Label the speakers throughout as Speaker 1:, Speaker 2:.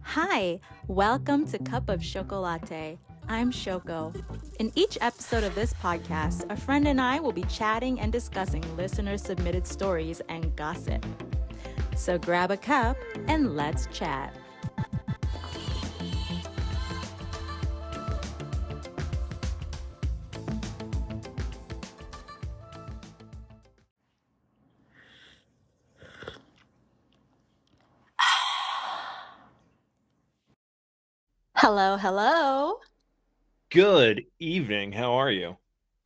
Speaker 1: Hi, welcome to Cup of Chocolate. I'm Shoko. In each episode of this podcast, a friend and I will be chatting and discussing listener-submitted stories and gossip. So grab a cup and let's chat. Hello, hello.
Speaker 2: Good evening. How are you?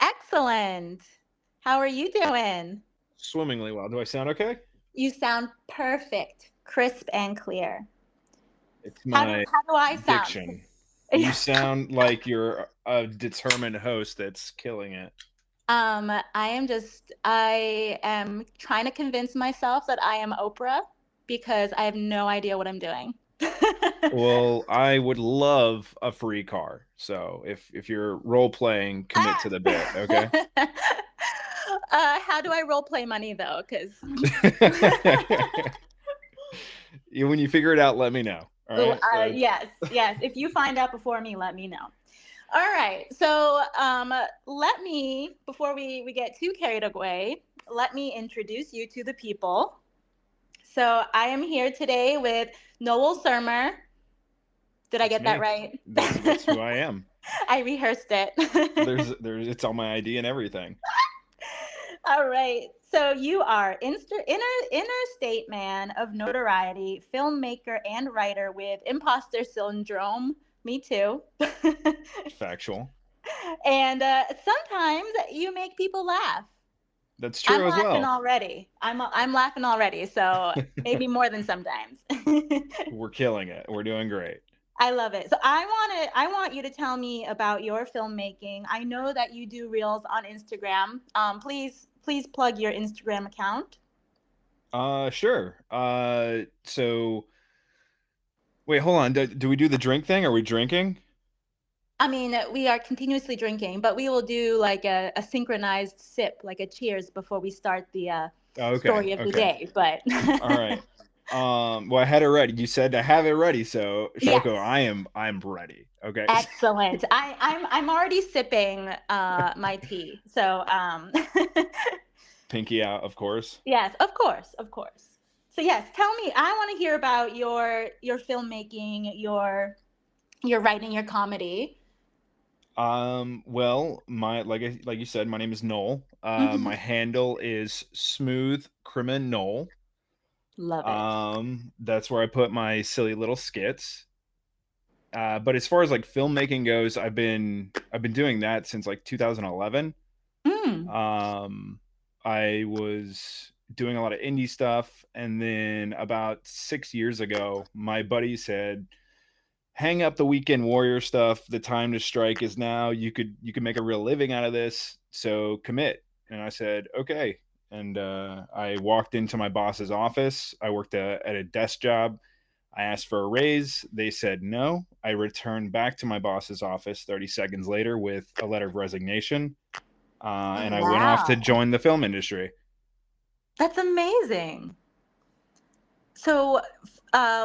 Speaker 1: Excellent. How are you doing?
Speaker 2: Swimmingly well. Do I sound okay?
Speaker 1: You sound perfect, crisp and clear.
Speaker 2: It's
Speaker 1: How do
Speaker 2: my
Speaker 1: how do I sound?
Speaker 2: diction. You sound like you're a determined host that's killing it.
Speaker 1: I am trying to convince myself that I am Oprah because I have no idea what I'm doing.
Speaker 2: Well, I would love a free car. So if you're role playing, commit to the bit, okay?
Speaker 1: How do I role play money though? Because
Speaker 2: When you figure it out, let me know. All right.
Speaker 1: yes, yes. If you find out before me, let me know. All right. So let me, before we get too carried away, let me introduce you to the people. So I am here today with Noel Surmer. Did I
Speaker 2: That's
Speaker 1: get that
Speaker 2: me.
Speaker 1: right?
Speaker 2: That's who I am.
Speaker 1: I rehearsed it.
Speaker 2: There's it's on my ID and everything.
Speaker 1: All right. So you are interstate man of notoriety, filmmaker and writer with imposter syndrome. Me too.
Speaker 2: Factual.
Speaker 1: And sometimes you make people laugh.
Speaker 2: That's
Speaker 1: I'm
Speaker 2: true as
Speaker 1: laughing
Speaker 2: well.
Speaker 1: already. I'm laughing already. So maybe more than sometimes.
Speaker 2: We're killing it. We're doing great.
Speaker 1: I love it. So I want you to tell me about your filmmaking. I know that you do reels on Instagram. Please plug your Instagram account.
Speaker 2: Sure. So wait, hold on. Do we do the drink thing? Are we drinking?
Speaker 1: I mean, we are continuously drinking, but we will do like a synchronized sip, like a cheers before we start the
Speaker 2: Okay.
Speaker 1: story of the
Speaker 2: Okay.
Speaker 1: day. But
Speaker 2: All right. Well, I had it ready. You said to have it ready, so Shoko,
Speaker 1: yes,
Speaker 2: I'm ready. Okay.
Speaker 1: excellent. I'm already sipping my tea. So
Speaker 2: Pinky out, of course.
Speaker 1: yes, of course, of course. So yes, tell me. I want to hear about your filmmaking, your writing, your comedy.
Speaker 2: Well, like you said, my name is Noel.
Speaker 1: Hmm.
Speaker 2: My handle is Smooth Criminal.
Speaker 1: Love it.
Speaker 2: That's where I put my silly little skits. But as far as like filmmaking goes, I've been doing that since like 2011.
Speaker 1: Mm.
Speaker 2: Um, I was doing a lot of indie stuff, and then about 6 years ago, my buddy said, "Hang up the weekend warrior stuff. The time to strike is now. You could make a real living out of this. So commit." And I said, "Okay." And I walked into my boss's office. I worked at a desk job. I asked for a raise. They said no. I returned back to my boss's office 30 seconds later with a letter of resignation.
Speaker 1: Oh,
Speaker 2: And I went off to
Speaker 1: wow.
Speaker 2: join the film industry.
Speaker 1: That's amazing. So,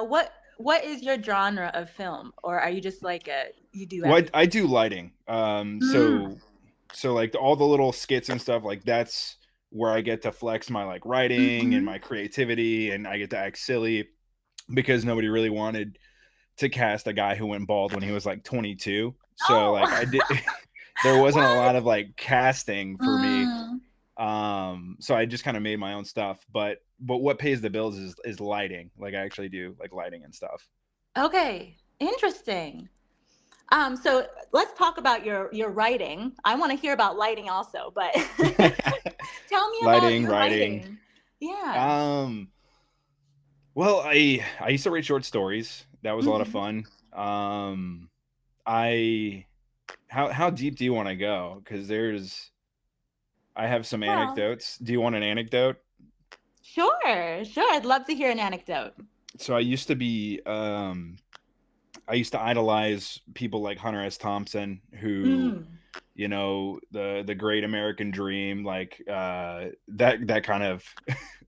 Speaker 1: what is your genre of film, or are you just like a you do
Speaker 2: Well, I
Speaker 1: everything?
Speaker 2: do lighting.
Speaker 1: Mm.
Speaker 2: So like all the little skits and stuff, like that's where I get to flex my like writing and
Speaker 1: Hmm.
Speaker 2: my creativity, and I get to act silly because nobody really wanted to cast a guy who went bald when he was like 22. So like I
Speaker 1: Oh,
Speaker 2: did there wasn't a
Speaker 1: what?
Speaker 2: lot of like casting for me.
Speaker 1: Mm.
Speaker 2: So I just kind of made my own stuff, but what pays the bills is lighting. Like I actually do like lighting and stuff.
Speaker 1: Okay, interesting. So let's talk about your writing. I want to hear about lighting also, but tell me about
Speaker 2: Lighting,
Speaker 1: your
Speaker 2: writing.
Speaker 1: writing. Yeah.
Speaker 2: Um well, I used to write short stories. That was a lot of
Speaker 1: Hmm.
Speaker 2: fun. I how deep do you want to go? Cuz I have some
Speaker 1: Well,
Speaker 2: anecdotes. Do you want an anecdote?
Speaker 1: sure, sure. I'd love to hear an anecdote.
Speaker 2: So I used to idolize people like Hunter S. Thompson, who,
Speaker 1: Mm.
Speaker 2: the great American dream, like that kind of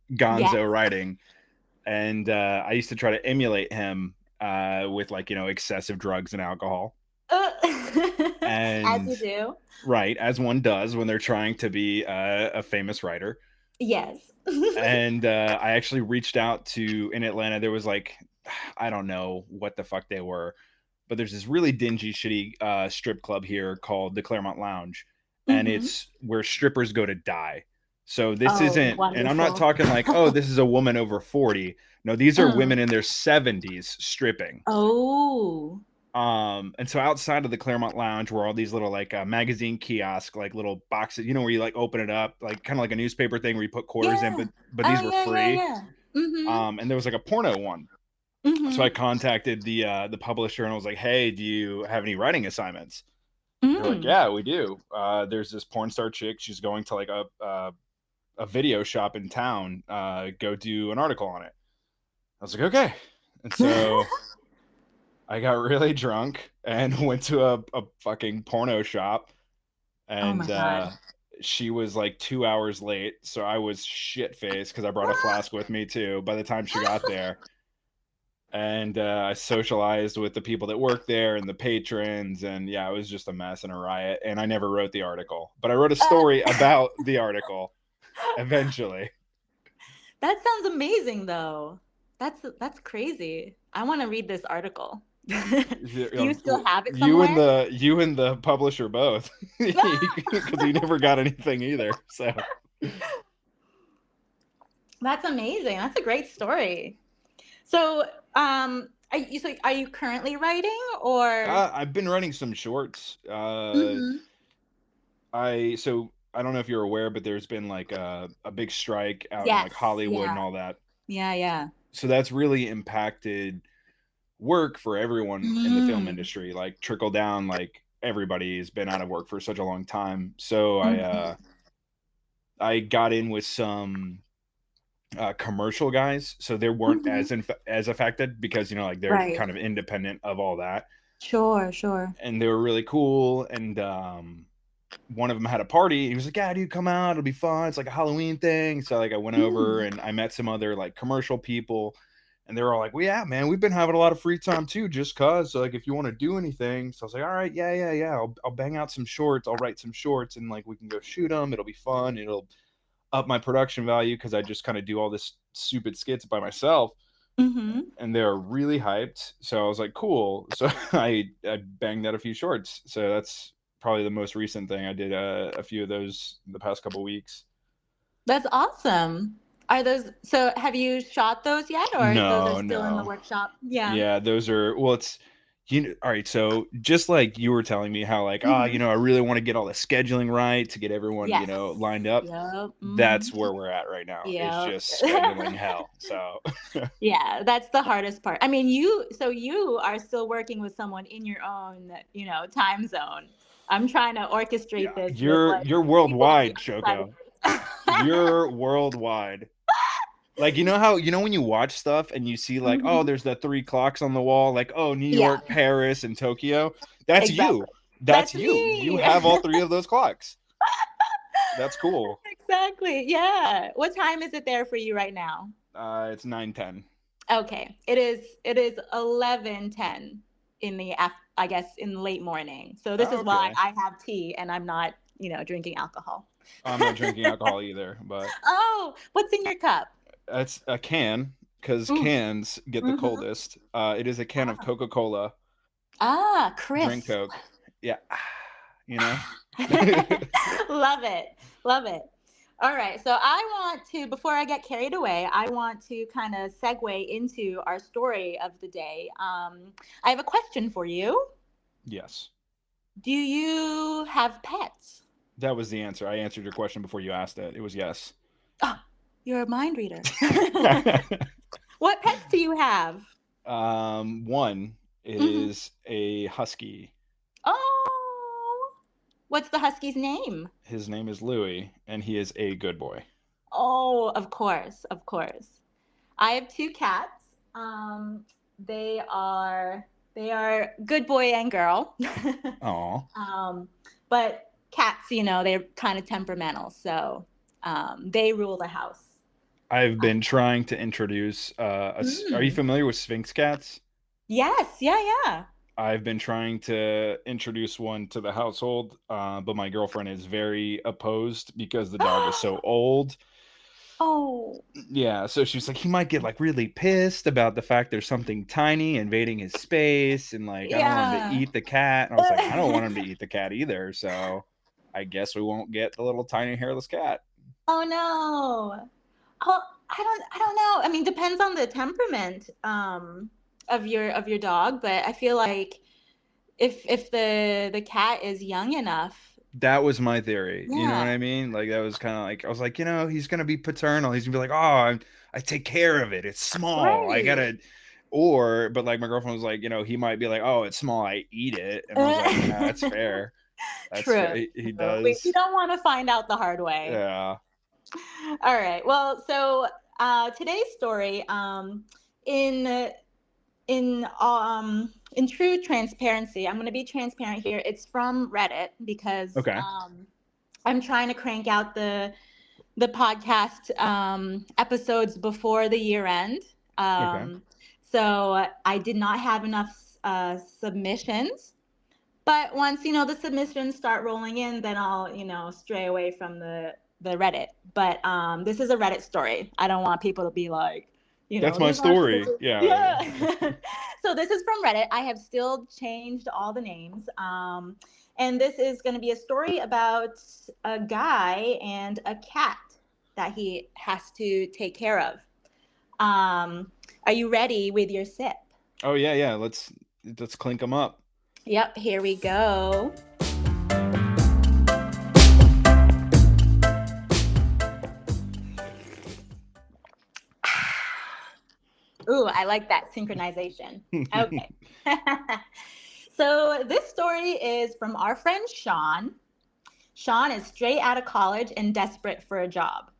Speaker 1: Yes.
Speaker 2: gonzo writing. And I used to try to emulate him with like, excessive drugs and alcohol.
Speaker 1: Uh, as
Speaker 2: And
Speaker 1: you do.
Speaker 2: right, as one does when they're trying to be a famous writer.
Speaker 1: Yes.
Speaker 2: And I actually reached out to in Atlanta. There was like, I don't know what the fuck they were, but there's this really dingy, shitty strip club here called the Claremont Lounge, and
Speaker 1: Hmm.
Speaker 2: it's where strippers go to die. So this
Speaker 1: Oh,
Speaker 2: isn't, and I'm not
Speaker 1: wonderful.
Speaker 2: talking like, oh, this is a woman over 40. No, these are
Speaker 1: Mm.
Speaker 2: women in their 70s stripping.
Speaker 1: Oh.
Speaker 2: And so outside of the Claremont Lounge were all these little like magazine kiosk, like little boxes, where you like open it up, like kind of like a newspaper thing where you put quarters in,
Speaker 1: Yeah.
Speaker 2: but
Speaker 1: Oh,
Speaker 2: these were
Speaker 1: yeah, yeah,
Speaker 2: free.
Speaker 1: yeah. Mm-hmm.
Speaker 2: And there was like a porno one. So I
Speaker 1: Mm-hmm.
Speaker 2: contacted the publisher and I was like, "Hey, do you have any writing assignments?" They're like,
Speaker 1: Mm.
Speaker 2: "Yeah, we do. There's this porn star chick. She's going to like a video shop in town. Go do an article on it." I was like, "Okay." And so I got really drunk and went to a fucking porno shop,
Speaker 1: Oh my
Speaker 2: and
Speaker 1: God.
Speaker 2: she was like 2 hours late, so I was shit faced because I brought a flask with me too. By the time she got there, and I socialized with the people that work there and the patrons, and yeah, it was just a mess and a riot. And I never wrote the article, but I wrote a story
Speaker 1: Uh,
Speaker 2: about the article eventually.
Speaker 1: that sounds amazing, though. That's crazy. I want to read this article. Do you still have it somewhere?
Speaker 2: You and the publisher both, because you never got anything either. So
Speaker 1: That's amazing. That's a great story. So, are you currently writing or?
Speaker 2: I've been writing some shorts.
Speaker 1: Hmm.
Speaker 2: I don't know if you're aware, but there's been like a big strike out in
Speaker 1: Yes.
Speaker 2: like Hollywood and
Speaker 1: Yeah.
Speaker 2: all that.
Speaker 1: Yeah. Yeah.
Speaker 2: So that's really impacted work for everyone in the film
Speaker 1: Mm.
Speaker 2: industry, like trickle down, like everybody's been out of work for such a long time. So
Speaker 1: Hmm.
Speaker 2: I got in with some commercial guys, so they weren't
Speaker 1: Hmm.
Speaker 2: as affected because like they're
Speaker 1: Right.
Speaker 2: kind of independent of all that,
Speaker 1: Sure. Sure.
Speaker 2: and they were really cool. And one of them had a party. He was like, "Yeah, dude, come out. It'll be fun. It's like a Halloween thing." So like I went over
Speaker 1: Mm.
Speaker 2: and I met some other like commercial people, and they were all like, "Well, yeah, man, we've been having a lot of free time too, just cause. So like if you want to do anything." So I was like, "All right, yeah, yeah, yeah. I'll bang out some shorts. I'll write some shorts, and like we can go shoot them. It'll be fun. It'll up my production value because I just kind of do all this stupid skits by myself."
Speaker 1: Hmm.
Speaker 2: And they're really hyped. So I was like, cool. So I banged out a few shorts. So that's probably the most recent thing. I did a few of those in the past couple weeks.
Speaker 1: That's awesome. Are those so? Have you shot those yet, or those are
Speaker 2: No,
Speaker 1: still in the
Speaker 2: no.
Speaker 1: workshop? Yeah.
Speaker 2: Yeah, those are, well, it's, all right. So just like you were telling me how like,
Speaker 1: Hmm.
Speaker 2: I really want to get all the scheduling right to get everyone,
Speaker 1: Yes.
Speaker 2: lined up.
Speaker 1: Yep. Hmm.
Speaker 2: That's where we're at right now. It's
Speaker 1: Yep.
Speaker 2: just scheduling hell. So
Speaker 1: Yeah, that's the hardest part. I mean, you are still working with someone in your own, time zone. I'm trying to orchestrate
Speaker 2: yeah,
Speaker 1: this with
Speaker 2: you're
Speaker 1: like
Speaker 2: you're
Speaker 1: people on the
Speaker 2: worldwide,
Speaker 1: other
Speaker 2: Shoko.
Speaker 1: side of
Speaker 2: You're worldwide. Like, how when you watch stuff and you see like, oh,
Speaker 1: Mhm.
Speaker 2: there's the three clocks on the wall, like, oh, New
Speaker 1: Yeah,
Speaker 2: York, Paris, and Tokyo. That's
Speaker 1: exactly.
Speaker 2: you. That's
Speaker 1: That's
Speaker 2: you. You
Speaker 1: me.
Speaker 2: have all three of those clocks. That's cool.
Speaker 1: Exactly. Yeah. What time is it there for you right now?
Speaker 2: It's 9:10.
Speaker 1: Okay. It is 11:10 in the I guess in the late morning. So this
Speaker 2: Oh,
Speaker 1: is why
Speaker 2: okay.
Speaker 1: I have tea and I'm not, drinking alcohol.
Speaker 2: I'm not drinking alcohol either, but
Speaker 1: Oh, what's in your cup?
Speaker 2: it's a can because
Speaker 1: Ooh.
Speaker 2: cans get the
Speaker 1: Mm-hmm.
Speaker 2: coldest. It is a can of
Speaker 1: Ah,
Speaker 2: Coca-Cola. Drink
Speaker 1: crisp.
Speaker 2: Coke. Yeah, you know.
Speaker 1: Love it. Love it. All right. So I want to, before I get carried away, I want to kind of segue into our story of the day. I have a question for you.
Speaker 2: Yes,
Speaker 1: Do you have pets?
Speaker 2: that was the answer. I answered your question before you asked it. It was yes.
Speaker 1: Oh, you're a mind reader. What pets do you have?
Speaker 2: One
Speaker 1: Hmm.
Speaker 2: is a husky.
Speaker 1: Oh, what's the husky's name?
Speaker 2: His name is Louis, and he is a good boy.
Speaker 1: Oh, of course, of course. I have two cats. They are they are good boy and girl.
Speaker 2: Oh,
Speaker 1: um, but cats, they're kind of temperamental, so they rule the house.
Speaker 2: I've been trying to introduce. Are you
Speaker 1: Mm.
Speaker 2: familiar with Sphinx cats?
Speaker 1: Yes, yeah, yeah.
Speaker 2: I've been trying to introduce one to the household, but my girlfriend is very opposed because the dog is so old.
Speaker 1: Oh,
Speaker 2: Yeah, so she's like, he might get like really pissed about the fact there's something tiny invading his space, and like, I don't want him to
Speaker 1: yeah.
Speaker 2: eat the cat. And I was like, I don't want him to eat the cat either. So I guess we won't get the little tiny hairless cat.
Speaker 1: Oh no. Oh, I don't know. I mean, depends on the temperament of your dog, but I feel like if the cat is young enough,
Speaker 2: That was my theory. You know what
Speaker 1: yeah.
Speaker 2: I mean? Like that was kind of like I was like, he's gonna be paternal. He's gonna be like, oh, I take care of it. It's small. I
Speaker 1: Right.
Speaker 2: gotta. Or, but like my girlfriend was like, he might be like, oh, it's small. I eat it, and I was like, yeah, that's fair. That's
Speaker 1: True.
Speaker 2: fair. He
Speaker 1: True. We
Speaker 2: does.
Speaker 1: don't want to find out the hard way.
Speaker 2: Yeah.
Speaker 1: All right. Well, so today's story, in in true transparency, I'm going to be transparent here. It's from Reddit because
Speaker 2: Okay.
Speaker 1: I'm trying to crank out the podcast episodes before the year end.
Speaker 2: Okay.
Speaker 1: So I did not have enough submissions. But once the submissions start rolling in, then I'll stray away from the Reddit. But this is a Reddit story. I don't want people to be like,
Speaker 2: That's my
Speaker 1: these aren't
Speaker 2: story.
Speaker 1: true.
Speaker 2: Yeah.
Speaker 1: Yeah. So this is from Reddit. I have still changed all the names. And this is going to be a story about a guy and a cat that he has to take care of. Are you ready with your sip?
Speaker 2: Oh yeah. Let's clink them up.
Speaker 1: Yep, here we go. Ooh, I like that synchronization. Okay. So this story is from our friend Sean. Sean is straight out of college and desperate for a job.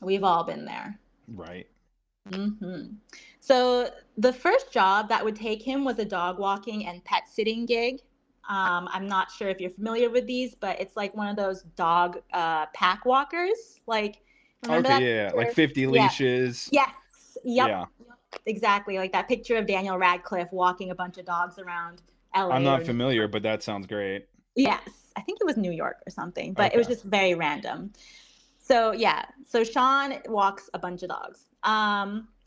Speaker 1: We've all been there.
Speaker 2: Right.
Speaker 1: Hmm. So the first job that would take him was a dog walking and pet sitting gig. I'm not sure if you're familiar with these, but it's like one of those dog pack walkers. Like, remember
Speaker 2: Okay.
Speaker 1: that
Speaker 2: Yeah. Like
Speaker 1: picture?
Speaker 2: 50
Speaker 1: Yes.
Speaker 2: leashes.
Speaker 1: Yes. Yep.
Speaker 2: Yeah.
Speaker 1: Exactly. Like that picture of Daniel Radcliffe walking a bunch of dogs around
Speaker 2: I'm
Speaker 1: LA or
Speaker 2: not
Speaker 1: New
Speaker 2: familiar,
Speaker 1: York.
Speaker 2: but that sounds great.
Speaker 1: Yes. I think it was New York or something, but it was
Speaker 2: Okay.
Speaker 1: just very random. So yeah, so Sean walks a bunch of dogs.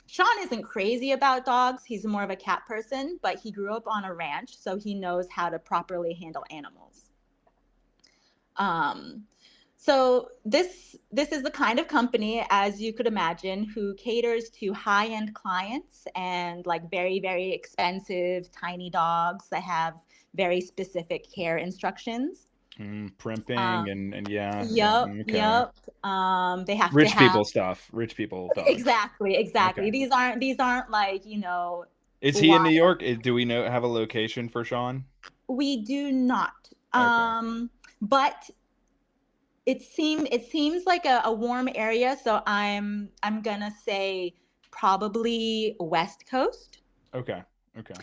Speaker 1: Sean isn't crazy about dogs. He's more of a cat person, but he grew up on a ranch, so he knows how to properly handle animals. Um, so this is the kind of company, as you could imagine, who caters to high-end clients and like very, very expensive tiny dogs that have very specific care instructions.
Speaker 2: Primping
Speaker 1: Um,
Speaker 2: and yeah. Yeah.
Speaker 1: Yep,
Speaker 2: Okay.
Speaker 1: yep. They have to
Speaker 2: Rich
Speaker 1: have
Speaker 2: people stuff. Rich people dogs.
Speaker 1: exactly,
Speaker 2: Okay.
Speaker 1: exactly. These aren't like,
Speaker 2: Is he in New
Speaker 1: wild.
Speaker 2: York? Do we know have a location for Sean?
Speaker 1: We do not.
Speaker 2: Okay.
Speaker 1: But it seems like a warm area, so I'm gonna say probably West Coast.
Speaker 2: Okay. Okay.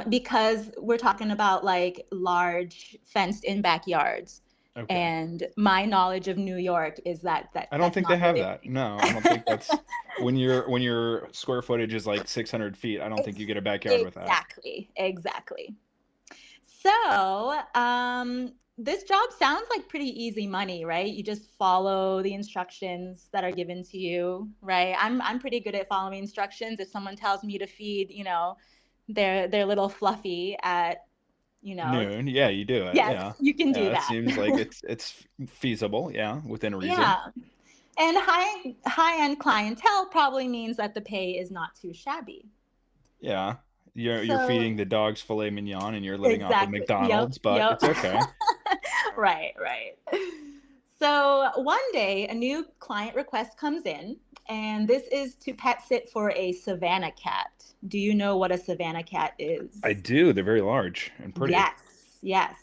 Speaker 1: Because we're talking about like large fenced in backyards.
Speaker 2: Okay.
Speaker 1: And my knowledge of New York is
Speaker 2: I don't
Speaker 1: that's
Speaker 2: think they
Speaker 1: not
Speaker 2: have
Speaker 1: really a
Speaker 2: that.
Speaker 1: thing.
Speaker 2: No, I don't think that's when your square footage is like 600 feet. I don't think you get a backyard with that.
Speaker 1: Exactly, exactly. So, this job sounds like pretty easy money, right? You just follow the instructions that are given to you, right? I'm pretty good at following instructions. If someone tells me to feed, their little fluffy at, you know,
Speaker 2: Noon. Yeah, you do it.
Speaker 1: yes,
Speaker 2: Yeah.
Speaker 1: you can
Speaker 2: Yeah,
Speaker 1: do
Speaker 2: that
Speaker 1: that.
Speaker 2: seems like it's feasible. Yeah, within reason.
Speaker 1: Yeah. And high-end clientele probably means that the pay is not too shabby.
Speaker 2: Yeah. You're
Speaker 1: So,
Speaker 2: feeding the dogs filet mignon and you're living off of
Speaker 1: exactly. Yep,
Speaker 2: McDonald's, but
Speaker 1: yep.
Speaker 2: it's okay.
Speaker 1: Right, right. So one day, a new client request comes in, and this is to pet sit for a Savannah cat. Do you know what a Savannah cat
Speaker 2: I
Speaker 1: is?
Speaker 2: do. They're very large and pretty.
Speaker 1: Yes, yes.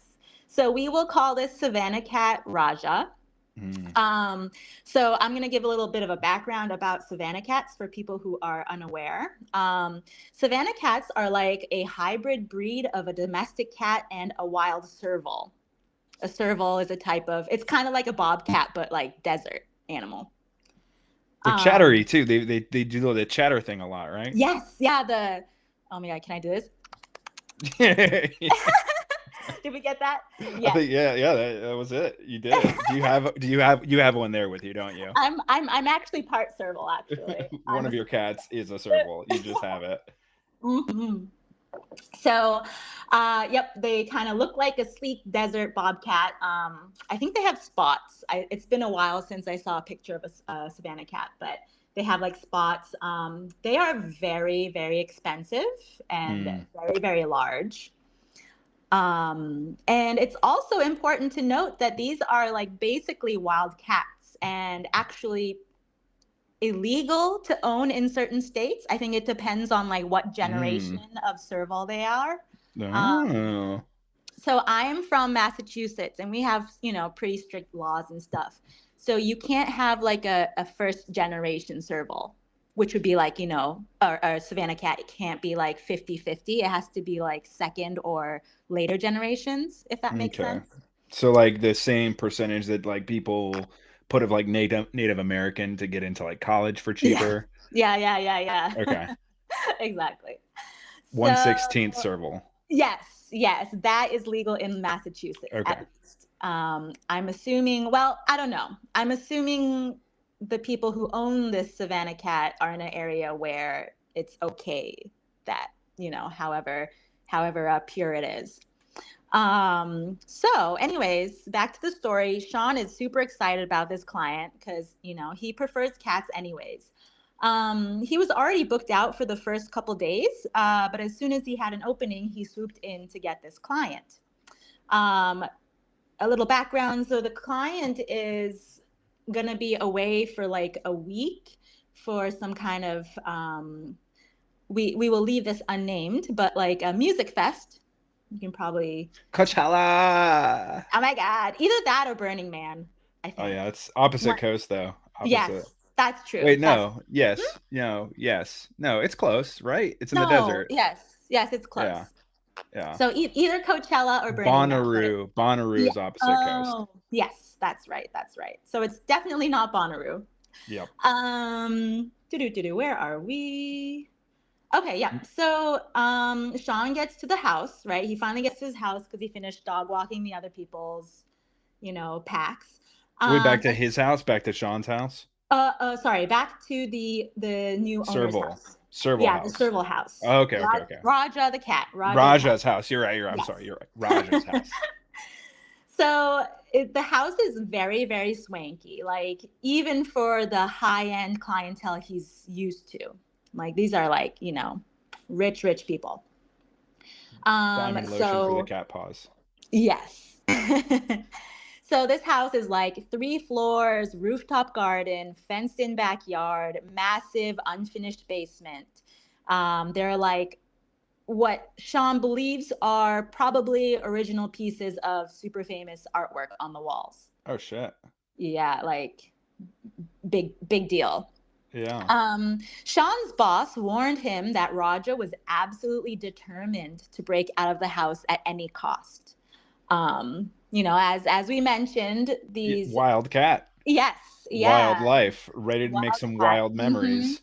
Speaker 1: So we will call this Savannah cat Raja.
Speaker 2: Mm,
Speaker 1: Um, so I'm going to give a little bit of a background about Savannah cats for people who are unaware. Savannah cats are like a hybrid breed of a domestic cat and a wild serval. A serval is a type of, it's kind of like a bobcat, but like desert animal.
Speaker 2: They're chattery too. They do the chatter thing a lot, right?
Speaker 1: Yes, yeah. Oh my God, can I do this? Did we get that?
Speaker 2: I
Speaker 1: Yes.
Speaker 2: think yeah, that was it. You did it. Do you have one there with you, don't you?
Speaker 1: I'm actually part serval, actually.
Speaker 2: One
Speaker 1: I'm a
Speaker 2: of your cats is a serval. You just have it.
Speaker 1: Mhm. So, yep, they kind of look like a sleek desert bobcat. I think they have spots. It's been a while since I saw a picture of a Savannah cat, but they have like spots. They are very, very expensive and
Speaker 2: Mm.
Speaker 1: very, very large. And it's also important to note that these are like basically wild cats and actually illegal to own in certain states. I think it depends on like what
Speaker 2: Mm.
Speaker 1: generation of serval they are. Um,
Speaker 2: Oh.
Speaker 1: so I am from Massachusetts and we have, pretty strict laws and stuff. So you can't have like a first generation serval, which would be like, a Savannah cat. It can't be like 50-50. It has to be like second or later generations, if that makes
Speaker 2: Okay.
Speaker 1: sense.
Speaker 2: So like the same percentage that like people put of like Native American to get into like college for
Speaker 1: Yeah.
Speaker 2: cheaper.
Speaker 1: Yeah, yeah, yeah, yeah.
Speaker 2: Okay.
Speaker 1: Exactly.
Speaker 2: One
Speaker 1: So,
Speaker 2: sixteenth serval.
Speaker 1: yes, yes, that is legal in Massachusetts at
Speaker 2: Okay.
Speaker 1: least. I'm assuming, well, I don't know. I'm assuming the people who own this Savannah cat are in an area where it's okay that, however pure it is. So anyways, back to the story. Sean is super excited about this client because, he prefers cats anyways. He was already booked out for the first couple days, but as soon as he had an opening, he swooped in to get this client. Um, a little background. So the client is going to be away for like a week for some kind of, we will leave this unnamed, but like a music fest. You can probably,
Speaker 2: Coachella.
Speaker 1: oh my God, either that or Burning Man, I
Speaker 2: Oh
Speaker 1: think.
Speaker 2: yeah, it's opposite
Speaker 1: One,
Speaker 2: coast though. Opposite.
Speaker 1: yes, that's true.
Speaker 2: Wait,
Speaker 1: That's
Speaker 2: no. Yes. No. Yes. No. It's close, right? It's in the
Speaker 1: no,
Speaker 2: desert.
Speaker 1: yes, yes, it's
Speaker 2: Yeah.
Speaker 1: close.
Speaker 2: Yeah.
Speaker 1: So either Coachella or Burning Man, but
Speaker 2: Bonnaroo
Speaker 1: yeah.
Speaker 2: is opposite coast.
Speaker 1: Oh, yes, that's right. That's right. So it's definitely not Bonnaroo.
Speaker 2: Yep.
Speaker 1: Where are we? Okay, yeah. So Sean gets to the house, right? He finally gets to his house because he finished dog walking the other people's, packs.
Speaker 2: Wait, back to
Speaker 1: And
Speaker 2: his house, back to Sean's house.
Speaker 1: sorry, back to the new owner's
Speaker 2: Serval.
Speaker 1: house.
Speaker 2: Serval
Speaker 1: Yeah, the
Speaker 2: house.
Speaker 1: serval house.
Speaker 2: Okay, okay, okay.
Speaker 1: Raja the cat. Raja's house.
Speaker 2: Raja's house. You're right. I'm
Speaker 1: Yes.
Speaker 2: sorry. You're right. Raja's house.
Speaker 1: So the house is very, very swanky. Like even for the high end clientele he's used to. Like these are like rich, rich people.
Speaker 2: Diamond lotion for the
Speaker 1: So
Speaker 2: cat paws.
Speaker 1: yes. So this house is like 3 floors, rooftop garden, fenced in backyard, massive unfinished basement. There are like what Sean believes are probably original pieces of super famous artwork on the walls.
Speaker 2: Oh shit.
Speaker 1: Yeah, like big deal.
Speaker 2: Yeah.
Speaker 1: Sean's boss warned him that Raja was absolutely determined to break out of the house at any cost. As we mentioned, these
Speaker 2: Wild cat.
Speaker 1: yes,
Speaker 2: Wild
Speaker 1: yeah,
Speaker 2: life. Ready to make
Speaker 1: wild
Speaker 2: some
Speaker 1: cat.
Speaker 2: wild
Speaker 1: Mm-hmm.
Speaker 2: memories.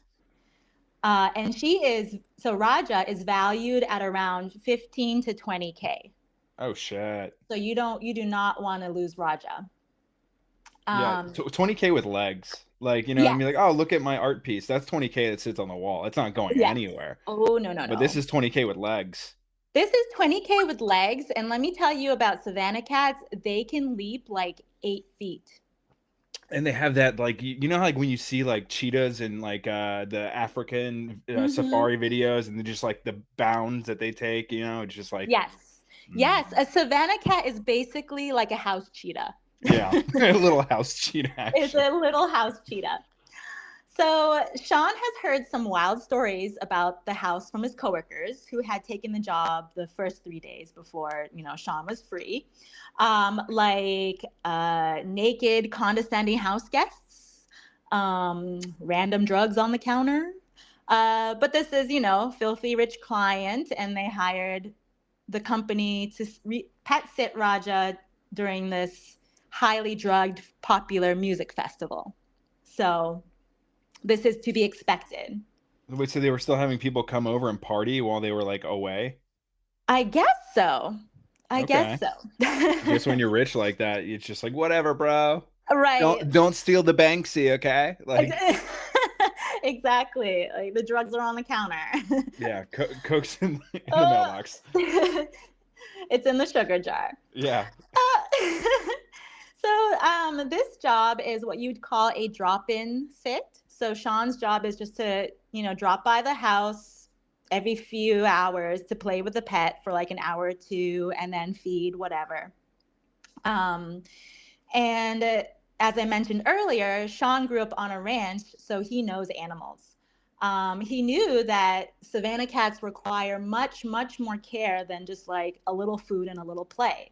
Speaker 1: And Raja is valued at around 15 to 20K.
Speaker 2: Oh shit.
Speaker 1: So you do not want to lose Raja.
Speaker 2: Yeah,
Speaker 1: Um,
Speaker 2: 20K with legs. Like, you know what I
Speaker 1: yes,
Speaker 2: mean? Like, oh, look at my art piece. That's 20K that sits on the wall. It's not going
Speaker 1: yes.
Speaker 2: anywhere.
Speaker 1: Oh, no, no,
Speaker 2: But this
Speaker 1: no.
Speaker 2: is 20K with legs.
Speaker 1: This is 20K with legs. And let me tell you about Savannah cats. They can leap like 8 feet.
Speaker 2: And they have that like you know how like when you see like cheetahs in like the African
Speaker 1: Mm-hmm.
Speaker 2: safari videos and just like the bounds that they take, it's just like
Speaker 1: Yes.
Speaker 2: mm,
Speaker 1: Yes. A Savannah cat is basically like a house cheetah.
Speaker 2: yeah, a little house cheetah
Speaker 1: It's
Speaker 2: action.
Speaker 1: a little house cheetah. So Sean has heard some wild stories about the house from his coworkers who had taken the job the first 3 days before, Sean was free. Like naked, condescending house guests, random drugs on the counter. But this is, filthy rich client, and they hired the company to pet sit Raja during this highly drugged, popular music festival. So This is to be expected.
Speaker 2: Wait, so they were still having people come over and party while they were like away?
Speaker 1: I guess so. I guess
Speaker 2: Okay.
Speaker 1: so.
Speaker 2: I guess when you're rich like that, it's just like whatever, bro.
Speaker 1: Right.
Speaker 2: Don't steal the Banksy, okay? Like,
Speaker 1: Exactly. Like the drugs are on the counter.
Speaker 2: yeah, Coke's in the
Speaker 1: Uh,
Speaker 2: mailbox.
Speaker 1: it's in the sugar jar.
Speaker 2: Yeah.
Speaker 1: So this job is what you'd call a drop-in sit. So Sean's job is just to, drop by the house every few hours to play with the pet for like an hour or two and then feed whatever. Um, and as I mentioned earlier, Sean grew up on a ranch, so he knows animals. He knew that Savannah cats require much, much more care than just like a little food and a little play.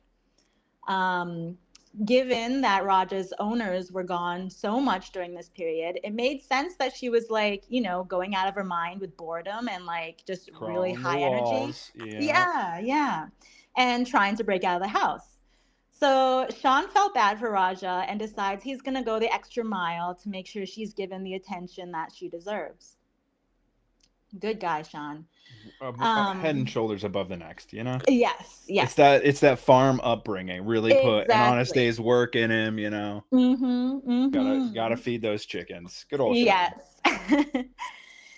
Speaker 1: Um, Given that Raja's owners were gone so much during this period, it made sense that she was like, going out of her mind with boredom and like just really
Speaker 2: Crawling the
Speaker 1: high energy.
Speaker 2: walls. Yeah.
Speaker 1: Yeah, yeah. And trying to break out of the house. So Sean felt bad for Raja and decides he's going to go the extra mile to make sure she's given the attention that she deserves. Good guy, Sean.
Speaker 2: Head and
Speaker 1: Um,
Speaker 2: shoulders above the next, you know?
Speaker 1: yes, yes,
Speaker 2: It's that farm upbringing. Really put an honest
Speaker 1: exactly.
Speaker 2: day's work in him, you know.
Speaker 1: Mm-hmm,
Speaker 2: Gotta
Speaker 1: mm-hmm.
Speaker 2: feed those chickens. Good old Sean.
Speaker 1: Yes.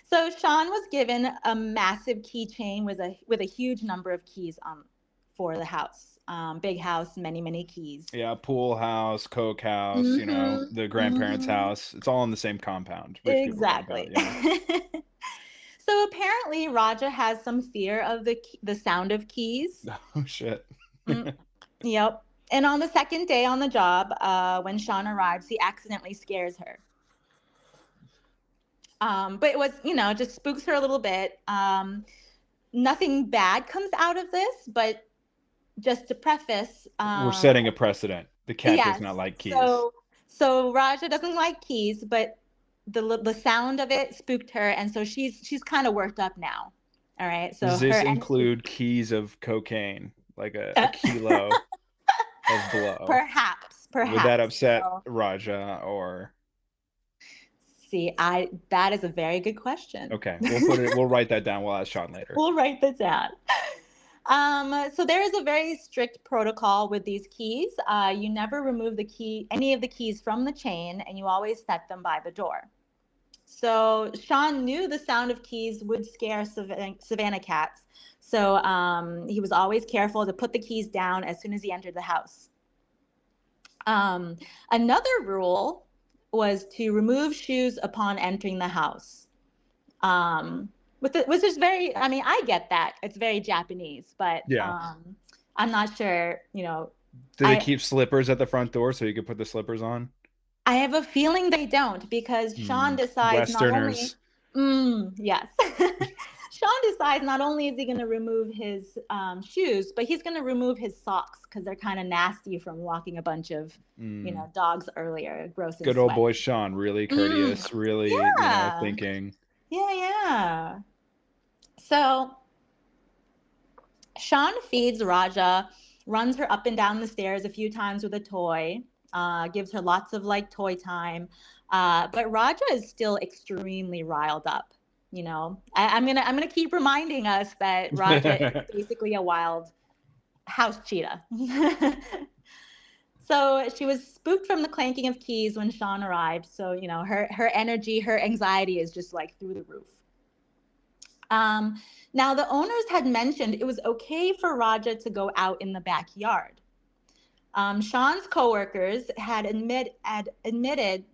Speaker 1: So Sean was given a massive keychain with a huge number of keys for the house. Big house, many many keys.
Speaker 2: Yeah, pool house, Coke house,
Speaker 1: Mm-hmm.
Speaker 2: the grandparents'
Speaker 1: Mm-hmm.
Speaker 2: house. It's all in the same compound, rich people
Speaker 1: Exactly.
Speaker 2: compound, yeah.
Speaker 1: So apparently Raja has some fear of the sound of keys.
Speaker 2: Oh shit.
Speaker 1: Mm, yep. And on the second day on the job, when Sean arrives, he accidentally scares her. But it was, just spooks her a little bit. Nothing bad comes out of this, but just to preface,
Speaker 2: We're setting a precedent. The cat does
Speaker 1: yes.
Speaker 2: not like keys.
Speaker 1: So Raja doesn't like keys, but the sound of it spooked her, and so she's kind of worked up now. All right, so
Speaker 2: Does
Speaker 1: her
Speaker 2: this
Speaker 1: energy,
Speaker 2: include keys of cocaine? Like a kilo of blow? Would that
Speaker 1: perhaps.
Speaker 2: upset Raja or
Speaker 1: See, I that is a very good question.
Speaker 2: okay, we'll write that down. We'll ask Sean later.
Speaker 1: We'll write that down. So there is a very strict protocol with these keys. You never remove any of the keys from the chain, and you always set them by the door. So Sean knew the sound of keys would scare Savannah cats. So he was always careful to put the keys down as soon as he entered the house. Um, Another rule was to remove shoes upon entering the house. Which is very, I mean, I get that. It's very Japanese, but
Speaker 2: Yeah.
Speaker 1: I'm not sure,
Speaker 2: Do they
Speaker 1: I
Speaker 2: keep slippers at the front door so you could put the slippers on?
Speaker 1: I have a feeling they don't because Sean decides not only,
Speaker 2: Westerners.
Speaker 1: yes, Sean decides not only is he going to remove his shoes, but he's going to remove his socks because they're kind of nasty from walking a bunch of, dogs earlier, gross and
Speaker 2: Good old
Speaker 1: sweaty.
Speaker 2: boy Sean, really courteous, really,
Speaker 1: Yeah,
Speaker 2: thinking.
Speaker 1: yeah. So Sean feeds Raja, runs her up and down the stairs a few times with a toy, gives her lots of like toy time. But Raja is still extremely riled up. I'm gonna keep reminding us that Raja is basically a wild house cheetah. So she was spooked from the clanking of keys when Sean arrived. So her energy, her anxiety is just like through the roof. Now, the owners had mentioned it was okay for Raja to go out in the backyard. Sean's coworkers had attempted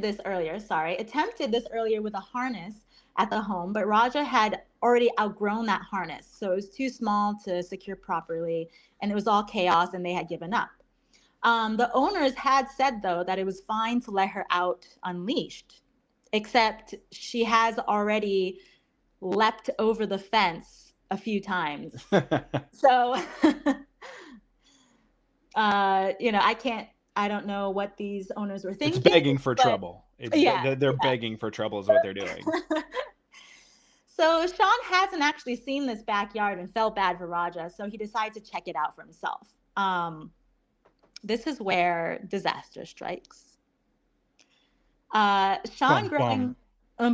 Speaker 1: this earlier with a harness at the home, but Raja had already outgrown that harness. So it was too small to secure properly, and it was all chaos, and they had given up. The owners had said, though, that it was fine to let her out unleashed, except she has already leapt over the fence a few times. So, I don't know what these owners were thinking.
Speaker 2: It's begging for trouble. They're
Speaker 1: Yeah.
Speaker 2: begging for trouble is what they're doing.
Speaker 1: So Sean hasn't actually seen this backyard and felt bad for Raja, so he decides to check it out for himself. This is where disaster strikes. Sean
Speaker 2: Bum bum.
Speaker 1: growing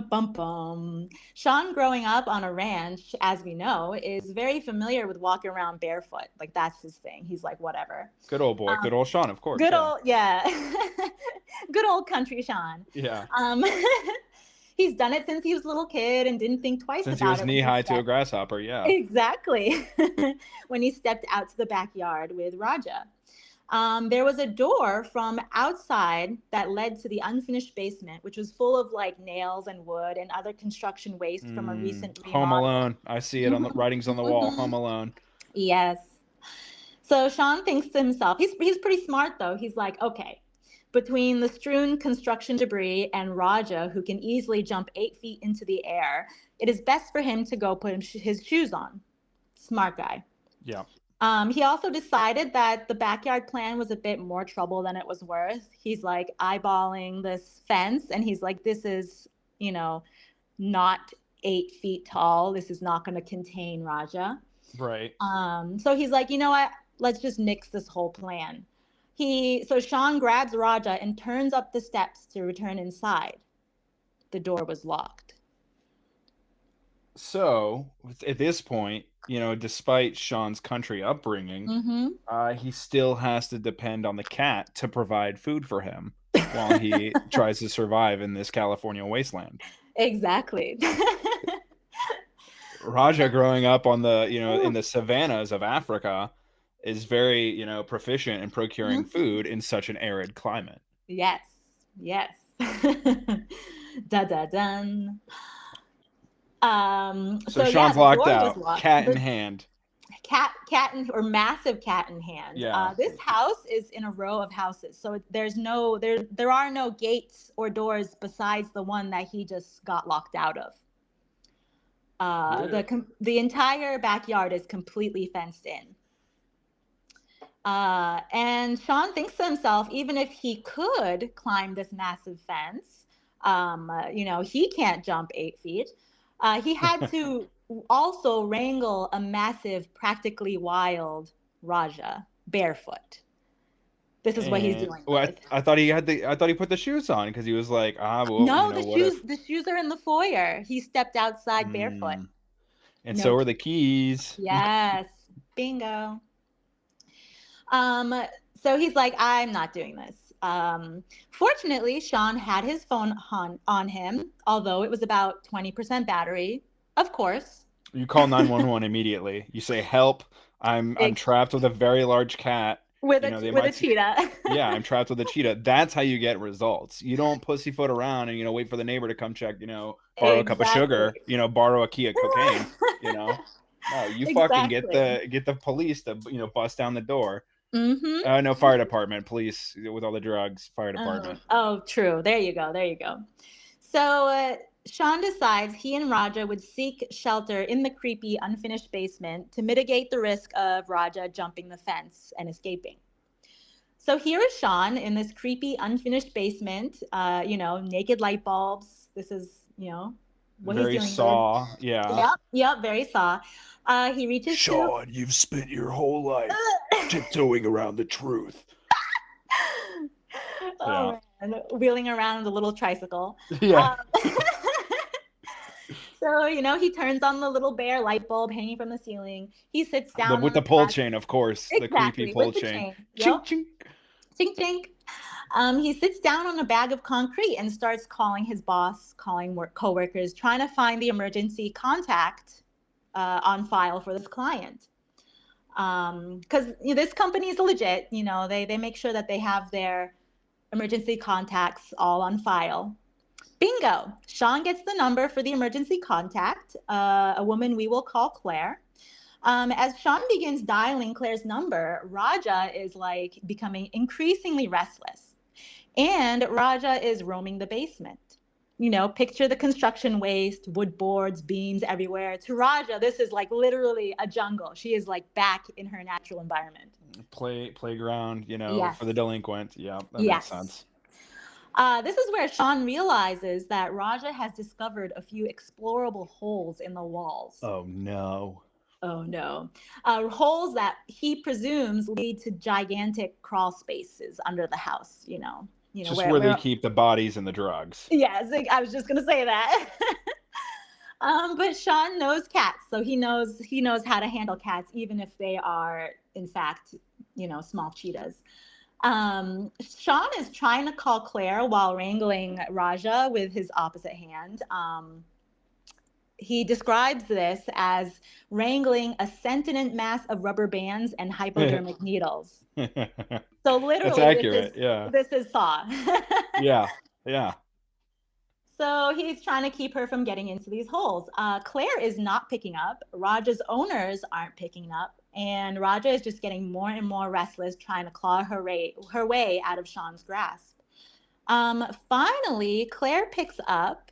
Speaker 1: bum bum. Sean growing up on a ranch, as we know, is very familiar with walking around barefoot. Like that's his thing. He's like, whatever.
Speaker 2: Good old boy.
Speaker 1: Um,
Speaker 2: Good old Sean, of course.
Speaker 1: good
Speaker 2: Yeah.
Speaker 1: old, yeah. Good old country Sean.
Speaker 2: Yeah.
Speaker 1: Um, he's done it since he was a little kid and didn't think twice
Speaker 2: Since he
Speaker 1: about
Speaker 2: was
Speaker 1: it
Speaker 2: knee
Speaker 1: when he
Speaker 2: high to a
Speaker 1: stepped.
Speaker 2: grasshopper. Yeah.
Speaker 1: Exactly. When he stepped out to the backyard with Raja. There was a door from outside that led to the unfinished basement, which was full of like nails and wood and other construction waste from a recent
Speaker 2: Home
Speaker 1: remodel.
Speaker 2: Alone. I see it on the
Speaker 1: Mhm,
Speaker 2: writings on the wall. Home
Speaker 1: mhm.
Speaker 2: Alone.
Speaker 1: Yes. So Sean thinks to himself, he's pretty smart though. He's like, okay, between the strewn construction debris and Raja, who can easily jump 8 feet into the air, it is best for him to go put his shoes on. Smart guy.
Speaker 2: Yeah.
Speaker 1: He also decided that the backyard plan was a bit more trouble than it was worth. He's like eyeballing this fence and he's like, this is, you know, not 8 feet tall. This is not going to contain Raja.
Speaker 2: Right.
Speaker 1: So he's like, you know what? Let's just nix this whole plan. So Sean grabs Raja and turns up the steps to return inside. The door was locked.
Speaker 2: So at this point, despite Sean's country upbringing,
Speaker 1: Mm-hmm.
Speaker 2: he still has to depend on the cat to provide food for him while he tries to survive in this California wasteland.
Speaker 1: Exactly.
Speaker 2: Raja, growing up on in the savannas of Africa, is very, proficient in procuring
Speaker 1: Mhm.
Speaker 2: food in such an arid climate.
Speaker 1: Yes, yes. Da da dun.
Speaker 2: So
Speaker 1: So yeah,
Speaker 2: Sean's
Speaker 1: the
Speaker 2: locked
Speaker 1: door was
Speaker 2: out,
Speaker 1: locked.
Speaker 2: cat in
Speaker 1: The
Speaker 2: hand.
Speaker 1: or massive cat in hand.
Speaker 2: Yeah.
Speaker 1: This house is in a row of houses, so there are no gates or doors besides the one that he just got locked out of.
Speaker 2: Weird.
Speaker 1: The entire backyard is completely fenced in. And Sean thinks to himself, even if he could climb this massive fence, he can't jump 8 feet. He had to also wrangle a massive, practically wild Raja barefoot. This is what he's
Speaker 2: And
Speaker 1: dealing
Speaker 2: well,
Speaker 1: with.
Speaker 2: I thought he put the shoes on because he was like, well,
Speaker 1: No,
Speaker 2: what if?
Speaker 1: the shoes are in the foyer. He stepped outside barefoot.
Speaker 2: Mm. And
Speaker 1: No
Speaker 2: so are the
Speaker 1: key.
Speaker 2: keys.
Speaker 1: Yes, bingo. Um, so he's like, I'm not doing this. Fortunately, Sean had his phone on him, although it was about 20% battery, of course.
Speaker 2: You call 911 immediately. You say, "Help! I'm
Speaker 1: Ex-
Speaker 2: trapped with a very large cat." They
Speaker 1: with a
Speaker 2: might see,
Speaker 1: cheetah.
Speaker 2: yeah, I'm trapped with a cheetah. That's how you get results. You don't pussyfoot around and wait for the neighbor to come check. Borrow a cup of
Speaker 1: Exactly.
Speaker 2: sugar. Borrow a key of cocaine. No, you fucking get
Speaker 1: Exactly.
Speaker 2: the police to bust down the door.
Speaker 1: Mm-hmm.
Speaker 2: No, fire department, police with all the drugs. Fire
Speaker 1: Oh,
Speaker 2: department.
Speaker 1: oh, true. There you go. There you go. So Sean decides he and Raja would seek shelter in the creepy, unfinished basement to mitigate the risk of Raja jumping the fence and escaping. So here is Sean in this creepy, unfinished basement, naked light bulbs. This is, what he's
Speaker 2: Very
Speaker 1: dealing with.
Speaker 2: saw. Yeah.
Speaker 1: Yep, yep, very saw. He reaches to.
Speaker 2: Sean, you've spent your whole life tiptoeing around the truth. Yeah.
Speaker 1: Oh man, wheeling around a little tricycle.
Speaker 2: Yeah.
Speaker 1: Um, so he turns on the little bare light bulb hanging from the ceiling. He sits down
Speaker 2: With
Speaker 1: on the
Speaker 2: the pull
Speaker 1: grass.
Speaker 2: chain, of course. The creepy
Speaker 1: Exactly,
Speaker 2: pull
Speaker 1: with the
Speaker 2: chain.
Speaker 1: chain.
Speaker 2: Chink
Speaker 1: Yep.
Speaker 2: chink.
Speaker 1: Chink chink. He sits down on a bag of concrete and starts calling his boss, calling coworkers, trying to find the emergency contact on file for this client. Because this company is legit. They make sure that they have their emergency contacts all on file. Bingo! Sean gets the number for the emergency contact, a woman we will call Claire. As Sean begins dialing Claire's number, Raja is like becoming increasingly restless. And Raja is roaming the basement. Picture the construction waste, wood boards, beams everywhere. To Raja, this is like literally a jungle. She is like back in her natural environment.
Speaker 2: Playground,
Speaker 1: Yes.
Speaker 2: for the delinquent. Yeah, that makes
Speaker 1: Yes.
Speaker 2: sense.
Speaker 1: This is where Sean realizes that Raja has discovered a few explorable holes in the walls.
Speaker 2: Oh no.
Speaker 1: Oh no. Holes that he presumes lead to gigantic crawl spaces under the house. you know,
Speaker 2: Just where they
Speaker 1: where
Speaker 2: keep the bodies and the drugs.
Speaker 1: yes, I was just gonna say that. But Sean knows cats, so he knows how to handle cats, even if they are, in fact, you know, small cheetahs. Sean is trying to call Claire while wrangling Raja with his opposite hand. He describes this as wrangling a sentient mass of rubber bands and hypodermic needles. So
Speaker 2: That's
Speaker 1: literally,
Speaker 2: accurate. Yeah.
Speaker 1: this is Saw.
Speaker 2: Yeah. Yeah.
Speaker 1: So he's trying to keep her from getting into these holes. Claire is not picking up. Raja's owners aren't picking up. And Raja is just getting more and more restless, trying to claw her way out of Sean's grasp. Finally, Claire picks up,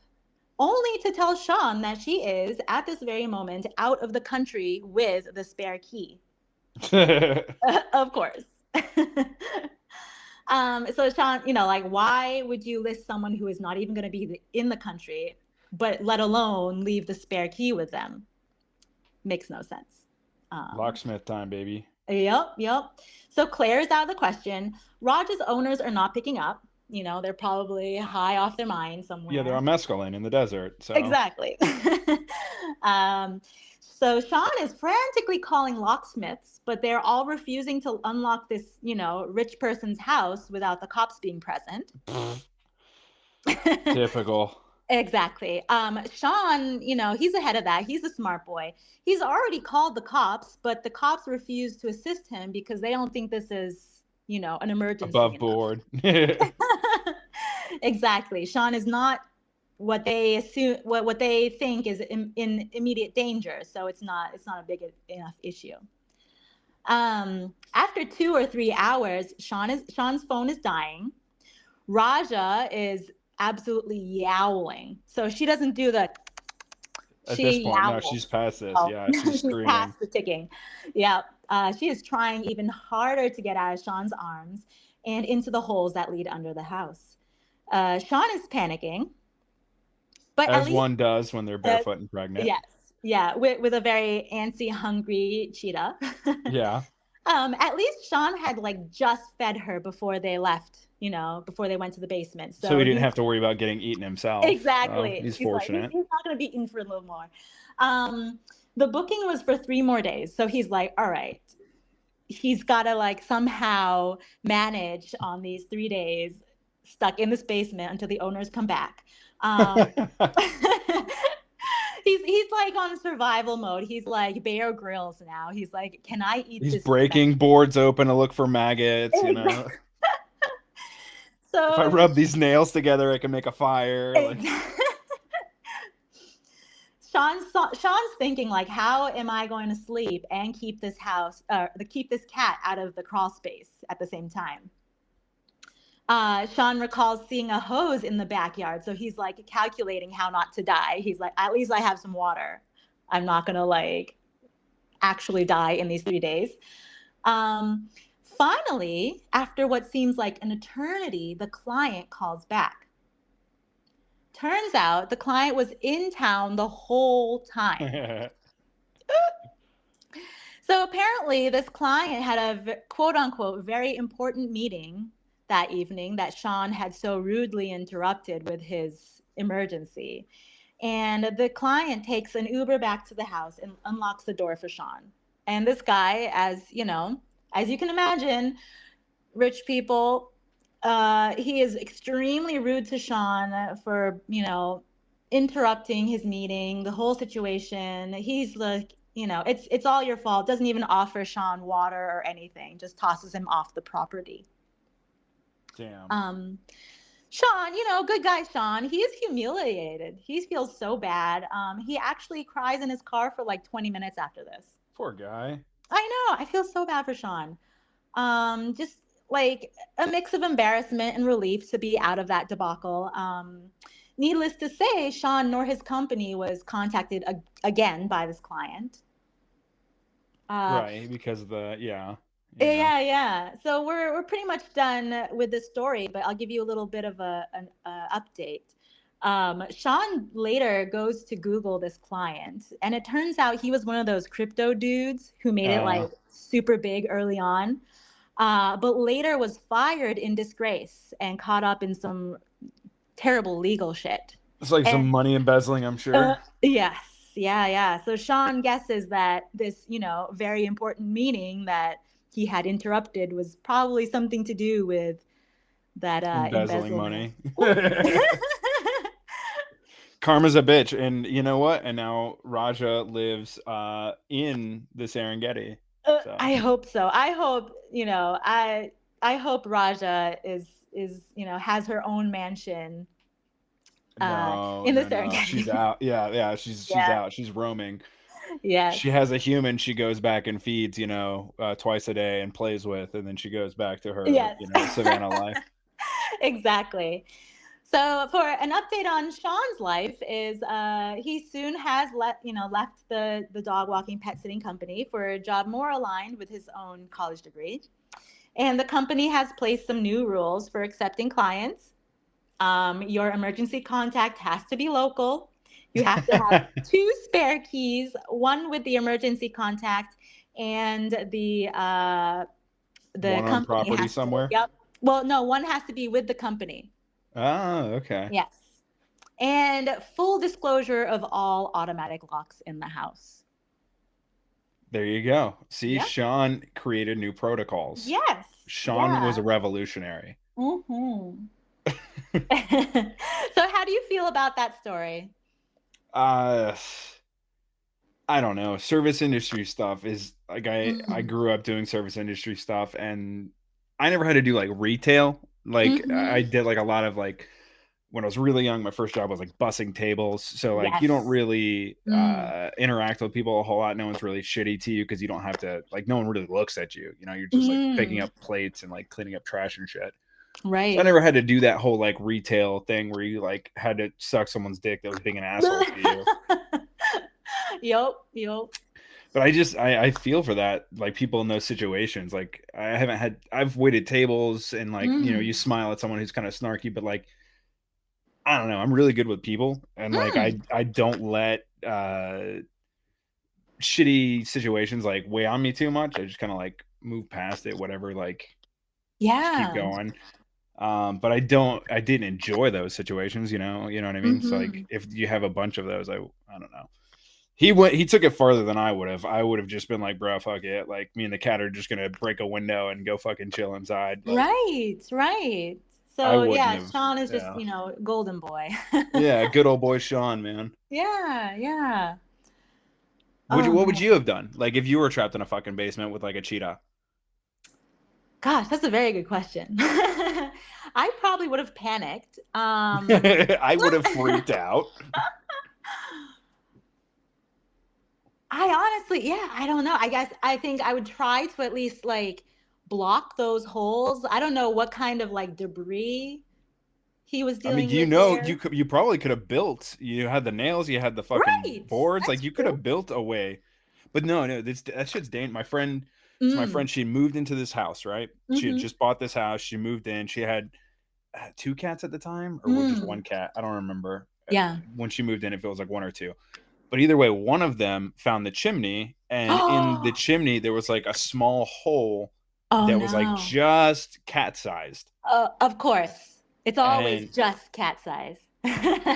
Speaker 1: only to tell Sean that she is, at this very moment, out of the country with the spare key. Of course. So Sean, you know, like, why would you list someone who is not even going to be in the country, but let alone leave the spare key with them? Makes no sense.
Speaker 2: Locksmith time, baby.
Speaker 1: Yep. So Claire's out of the question. Raj's owners are not picking up. You know, they're probably high off their mind
Speaker 2: Yeah, they're
Speaker 1: somewhere.
Speaker 2: on mescaline in the desert. So
Speaker 1: Exactly. um, so Sean is frantically calling locksmiths, but they're all refusing to unlock this, you know, rich person's house without the cops being present.
Speaker 2: typical.
Speaker 1: Exactly. Sean, you know, he's ahead of that. He's a smart boy. He's already called the cops, but the cops refuse to assist him because they don't think this is, you know, an emergency
Speaker 2: Above
Speaker 1: enough.
Speaker 2: board.
Speaker 1: Exactly. Sean is not what they assume, what they think is in immediate danger. So it's not a big enough issue. After 2 or 3 hours, Sean's phone is dying. Raja is absolutely yowling. So she doesn't do the
Speaker 2: At this
Speaker 1: she
Speaker 2: point, no,
Speaker 1: yowls.
Speaker 2: she's past this.
Speaker 1: Oh,
Speaker 2: Yeah, she's
Speaker 1: she's
Speaker 2: screaming.
Speaker 1: past the ticking. Yeah. She is trying even harder to get out of Sean's arms and into the holes that lead under the house. Sean is panicking, but at
Speaker 2: As
Speaker 1: least,
Speaker 2: one does when they're
Speaker 1: uh,
Speaker 2: barefoot and pregnant.
Speaker 1: yes, yeah, with a very antsy, hungry cheetah.
Speaker 2: Yeah.
Speaker 1: At least Sean had like just fed her before they left, you know, before they went to the basement.
Speaker 2: So
Speaker 1: So
Speaker 2: he didn't
Speaker 1: he's
Speaker 2: have to worry about getting eaten himself. So
Speaker 1: exactly.
Speaker 2: he's
Speaker 1: He's like,
Speaker 2: fortunate.
Speaker 1: he's not going to be eaten for a little more. The booking was for 3 more days. So he's like, all right, he's got to like somehow manage on these 3 days stuck in this basement until the owners come back. He's like on survival mode. He's like Bear Grylls now. He's like, can I eat
Speaker 2: He's
Speaker 1: this
Speaker 2: breaking
Speaker 1: vegetable?
Speaker 2: boards open to look for maggots, you know. If I
Speaker 1: So
Speaker 2: rub these nails together, I can make a fire. Like,
Speaker 1: exactly. Sean's thinking like, how am I going to sleep and keep this keep this cat out of the crawl space at the same time? Sean recalls seeing a hose in the backyard, so he's like calculating how not to die. He's like, at least I have some water. I'm not gonna like actually die in these 3 days. Finally, after what seems like an eternity, the client calls back. Turns out the client was in town the whole time. So apparently, this client had a quote unquote very important meeting that evening that Sean had so rudely interrupted with his emergency. And the client takes an Uber back to the house and unlocks the door for Sean. And this guy, as you know, as you can imagine, rich people, he is extremely rude to Sean for, you know, interrupting his meeting, the whole situation. He's like, you know, it's all your fault. Doesn't even offer Sean water or anything. Just tosses him off the property.
Speaker 2: damn.
Speaker 1: Sean, you know, good guy Sean, he is humiliated. He feels so bad. He actually cries in his car for like 20 minutes after this.
Speaker 2: Poor guy.
Speaker 1: I know. I feel so bad for Sean. Just like a mix of embarrassment and relief to be out of that debacle. Needless to say, Sean nor his company was contacted again by this client.
Speaker 2: Right, because of the yeah.
Speaker 1: Yeah. So we're pretty much done with this story, but I'll give you a little bit of an update. Sean later goes to Google this client, and it turns out he was one of those crypto dudes who made it
Speaker 2: Uh
Speaker 1: like super big early on. but later was fired in disgrace and caught up in some terrible legal shit.
Speaker 2: It's like some
Speaker 1: And
Speaker 2: money embezzling, I'm sure.
Speaker 1: yes, yeah, yeah. So Sean guesses that this, very important meeting that he had interrupted was probably something to do with that
Speaker 2: Embezzling
Speaker 1: embezzlement.
Speaker 2: money.
Speaker 1: Ooh.
Speaker 2: Karma's a bitch, and you know what? And now Raja lives in the Serengeti. So
Speaker 1: I hope so. I hope, I hope Raja is has her own mansion
Speaker 2: no,
Speaker 1: in the
Speaker 2: no, no. She's
Speaker 1: Serengeti.
Speaker 2: out. Yeah, yeah. She's
Speaker 1: Yeah.
Speaker 2: out. She's roaming.
Speaker 1: Yes.
Speaker 2: She has a human she goes back and feeds, twice a day and plays with, and then she goes back to her,
Speaker 1: Yes.
Speaker 2: savannah life.
Speaker 1: Exactly. So for an update on Sean's life is he soon has left the dog walking pet sitting company for a job more aligned with his own college degree. And the company has placed some new rules for accepting clients. Your emergency contact has to be local. You have to have two spare keys, one with the emergency contact, and the
Speaker 2: One on
Speaker 1: company
Speaker 2: property
Speaker 1: has to.
Speaker 2: somewhere.
Speaker 1: Yep. Well, no, one has to be with the company.
Speaker 2: Ah, okay.
Speaker 1: Yes. And full disclosure of all automatic locks in the house.
Speaker 2: There you go. See,
Speaker 1: Yep.
Speaker 2: Sean created new protocols.
Speaker 1: Yes.
Speaker 2: Sean was a
Speaker 1: Yeah.
Speaker 2: revolutionary.
Speaker 1: Mm-hmm. So how do you feel about that story?
Speaker 2: uh I don't know. Service industry stuff is like I
Speaker 1: Mm.
Speaker 2: grew up doing service industry stuff, and I never had to do like retail. Like I
Speaker 1: Mm-hmm.
Speaker 2: did like a lot of like when I was really young, my first job was like bussing tables. So like you don't
Speaker 1: Yes.
Speaker 2: really
Speaker 1: Mm.
Speaker 2: interact with people a whole lot. No one's really shitty to you because you don't have to like no one really looks at you. You're just like picking
Speaker 1: Mm.
Speaker 2: up plates and like cleaning up trash and shit. So I
Speaker 1: Right.
Speaker 2: never had to do that whole like retail thing where you like had to suck someone's dick that was being an asshole to you.
Speaker 1: Yup. Yup.
Speaker 2: But I feel for that, like people in those situations. Like I've waited tables and like, you
Speaker 1: Mm.
Speaker 2: smile at someone who's kind of snarky, but like I don't know, I'm really good with people, and like
Speaker 1: Mm.
Speaker 2: I don't let shitty situations like weigh on me too much. I just kind of like move past it, whatever, like just keep
Speaker 1: Yeah.
Speaker 2: going. But I didn't enjoy those situations, you know what I mean? So like
Speaker 1: Mm-hmm.
Speaker 2: if you have a bunch of those, I don't know. He took it farther than I would have. I would have just been like, bro, fuck it. Like me and the cat are just gonna break a window and go fucking chill inside. Like
Speaker 1: Right. Right.
Speaker 2: I
Speaker 1: So
Speaker 2: wouldn't
Speaker 1: yeah,
Speaker 2: have.
Speaker 1: Sean is just,
Speaker 2: Yeah,
Speaker 1: golden boy.
Speaker 2: yeah. Good old boy Sean, man.
Speaker 1: Yeah, yeah. Oh
Speaker 2: What would
Speaker 1: man.
Speaker 2: you have done? Like if you were trapped in a fucking basement with like a cheetah?
Speaker 1: Gosh, that's a very good question. I probably would have panicked.
Speaker 2: I would have freaked out.
Speaker 1: I honestly, yeah, I don't know. I think I would try to at least like block those holes. I don't know what kind of like debris he was
Speaker 2: I mean,
Speaker 1: dealing with there.
Speaker 2: you probably could have built. You had the nails, you had the fucking
Speaker 1: Right.
Speaker 2: boards. Like
Speaker 1: That's
Speaker 2: you could
Speaker 1: true.
Speaker 2: have built a way. But no, that shit's dangerous. My
Speaker 1: Mm.
Speaker 2: friend, she moved into this house, right? She had
Speaker 1: Mm-hmm.
Speaker 2: just bought this house. She moved in. She had two cats at the time, or just
Speaker 1: Mm.
Speaker 2: one cat. I don't remember.
Speaker 1: Yeah.
Speaker 2: When she moved in, if it was like one or two. But either way, one of them found the chimney, and in the
Speaker 1: Oh,
Speaker 2: chimney there was like a small hole
Speaker 1: oh
Speaker 2: that was like
Speaker 1: no.
Speaker 2: just cat sized.
Speaker 1: Of course. It's always
Speaker 2: And
Speaker 1: just cat size.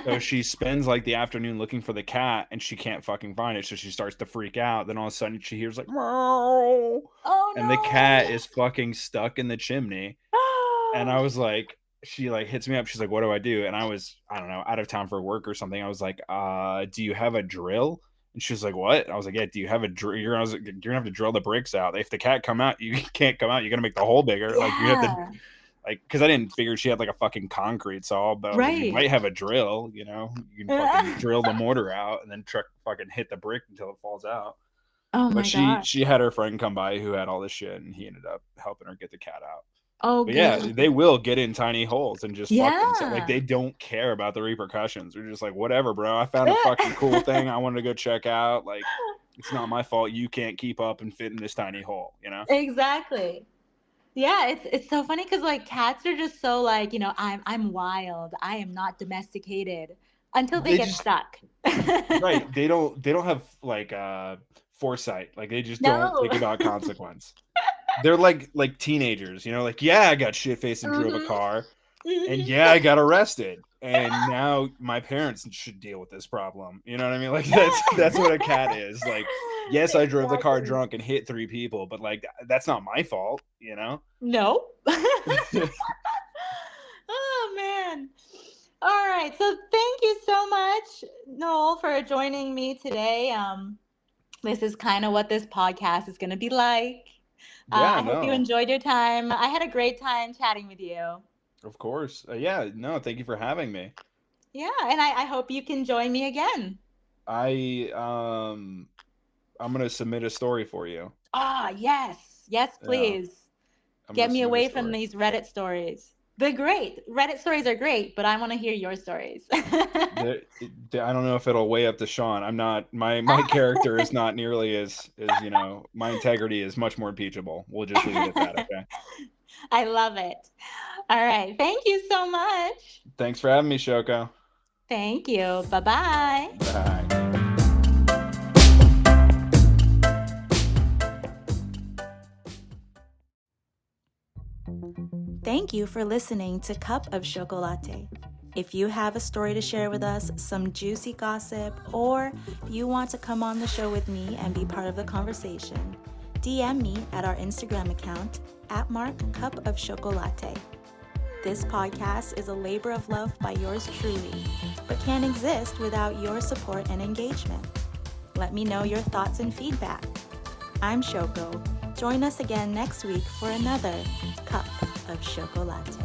Speaker 2: so she spends like the afternoon looking for the cat, and she can't fucking find it. So she starts to freak out. Then all of a sudden she hears like meow, and the cat
Speaker 1: Oh
Speaker 2: is fucking stuck in the chimney. And I
Speaker 1: no.
Speaker 2: was like, she like hits me up. She's like, "What do I do?" And I don't know, out of town for work or something. I was like, do you have a drill?" And she was like, "What?" I was like, "Yeah, do you have a drill? You're gonna have to drill the bricks out. If the cat come out, you can't come out. You're gonna make the hole bigger. Like you have to
Speaker 1: Yeah.
Speaker 2: like because I didn't figure she had like a fucking concrete saw, but I was like, you
Speaker 1: Right.
Speaker 2: might have a drill. You can fucking drill the mortar out and then truck fucking hit the brick until it falls out."
Speaker 1: Oh
Speaker 2: But
Speaker 1: my
Speaker 2: she
Speaker 1: gosh.
Speaker 2: had her friend come by who had all this shit, and he ended up helping her get the cat out.
Speaker 1: Oh,
Speaker 2: But yeah,
Speaker 1: good.
Speaker 2: they will get in tiny holes and just fuck themselves. Like
Speaker 1: Yeah.
Speaker 2: they don't care about the repercussions. They're just like, whatever, bro. I found a fucking cool thing I wanted to go check out. Like, it's not my fault you can't keep up and fit in this tiny hole?
Speaker 1: Exactly. Yeah, it's so funny because like cats are just so like, I'm wild. I am not domesticated until they
Speaker 2: They
Speaker 1: get
Speaker 2: just
Speaker 1: stuck.
Speaker 2: right. They don't have like foresight. Like they just don't
Speaker 1: No.
Speaker 2: think about consequence. they're like teenagers, you know, like, yeah, I got shit faced and drove a
Speaker 1: Mhm.
Speaker 2: car, and
Speaker 1: Mhm.
Speaker 2: yeah, I got arrested, and now my parents should deal with this problem. You know what I mean? Like that's what a cat is. Like, yes, I drove the car
Speaker 1: Exactly.
Speaker 2: drunk and hit 3 people, but like that's not my fault, you know?
Speaker 1: No. Oh man. All right. So thank you so much, Noel, for joining me today. This is kind of what this podcast is going to be like.
Speaker 2: Yeah,
Speaker 1: I hope you
Speaker 2: no,
Speaker 1: enjoyed your time. I had a great time chatting with you.
Speaker 2: of course. Yeah, no, thank you for having me.
Speaker 1: Yeah, and I hope you can join me again.
Speaker 2: I I'm gonna submit a story for you.
Speaker 1: Ah, yes. Yes,
Speaker 2: Yeah,
Speaker 1: please.
Speaker 2: I'm
Speaker 1: Get
Speaker 2: gonna
Speaker 1: me
Speaker 2: submit a
Speaker 1: away from
Speaker 2: story.
Speaker 1: these Reddit stories. They're great. Reddit stories are great, but I want to hear your stories.
Speaker 2: I don't know if it'll weigh up to Sean. I'm not my character is not nearly as you know, my integrity is much more impeachable. We'll just leave it at that. Okay.
Speaker 1: I love it. All right. Thank you so much.
Speaker 2: Thanks for having me, Shoko.
Speaker 1: Thank you. Bye bye.
Speaker 2: Bye.
Speaker 3: Thank you for listening to Cup of Chocolate. If you have a story to share with us, some juicy gossip, or you want to come on the show with me and be part of the conversation, DM me at our Instagram account at @MarkCupOfChocolate. This podcast is a labor of love by yours truly, but can't exist without your support and engagement. Let me know your thoughts and feedback. I'm Shoko. Join us again next week for another Cup of Chocolate.